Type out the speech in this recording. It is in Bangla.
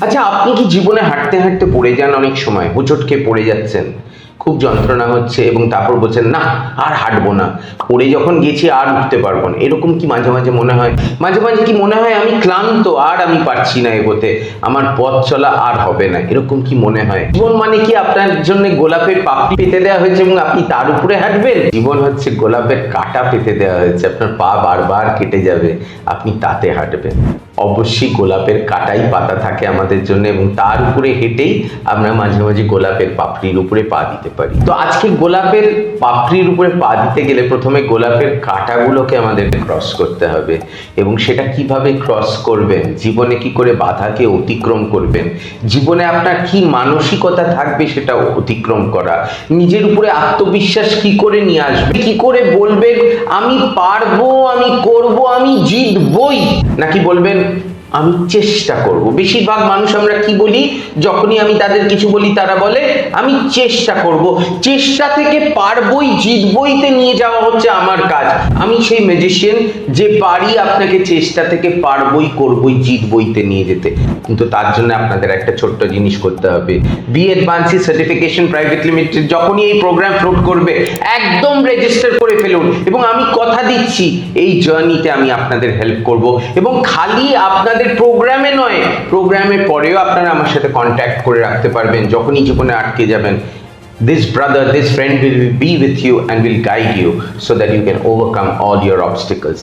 আচ্ছা, আপনি কি জীবনে হাঁটতে হাঁটতে পড়ে যান? অনেক সময় হোঁচট খেয়ে পড়ে যাচ্ছেন, খুব যন্ত্রণা হচ্ছে এবং তারপর বলছেন না আর হাঁটবো না, পড়ে যখন গেছি আর উঠতে পারবো না, এরকম কি মাঝে মাঝে মনে হয়? মাঝে মাঝে কি মনে হয় আমি ক্লান্ত, আর আমি পারছি না এগোতে, আমার পথ চলা আর হবে না, এরকম কি মনে হয়? জীবন মানে কি আপনার জন্য গোলাপের পাপড়ি পেতে দেওয়া হয়েছে এবং আপনি তার উপরে হাঁটবেন? জীবন হচ্ছে গোলাপের কাঁটা পেতে দেওয়া হয়েছে, আপনার পা বারবার কেটে যাবে, আপনি তাতে হাঁটবেন। অবশ্যই গোলাপের কাঁটাই পাতা থাকে আমাদের জন্য, এবং তার উপরে হেঁটেই আমরা মাঝে মাঝে গোলাপের পাপড়ির উপরে পা দিতে পারি। তো আজকে গোলাপের পাপড়ির উপরে পা দিতে গেলে প্রথমে গোলাপের কাঁটাগুলোকে আমাদের ক্রস করতে হবে, এবং সেটা কিভাবে ক্রস করবেন, জীবনে কি করে বাধাকে অতিক্রম করবেন, জীবনে আপনার কি মানসিকতা থাকবে সেটা অতিক্রম করা, নিজের উপরে আত্মবিশ্বাস কি করে নিয়ে আসবে, কি করে বলবেন আমি পারবো, আমি করব, আমি জিতবই, নাকি বলবেন আমি চেষ্টা করব। বেশিরভাগ মানুষ আমরা কি বলি, যখনই আমি তাদের কিছু বলি তারা বলে আমি চেষ্টা করব। চেষ্টা থেকে পারবই জিতবইতে নিয়ে যাওয়া হচ্ছে আমার কাজ। আমি সেই ম্যাজিশিয়ান যে পারি আপনাকে চেষ্টা থেকে পারবই করবই জিতবইতে নিয়ে যেতে। কিন্তু তার জন্য আপনাদের একটা ছোট্ট জিনিস করতে হবে। বিএড বানসি সার্টিফিকেশন প্রাইভেট লিমিটেড যখনই এই প্রোগ্রাম ফ্লোট করবে একদম রেজিস্টার করে ফেলুন, এবং আমি কথা দিচ্ছি এই জার্নিতে আমি আপনাদের হেল্প করব, এবং খালি আপনাদের প্রোগ্রামে নয়, প্রোগ্রামের পরেও আপনারা আমার সাথে কন্ট্যাক্ট করে রাখতে পারবেন। যখনই জীবনে আটকে যাবেন, this brother, this friend will be with you and will guide you so that you can overcome all your obstacles.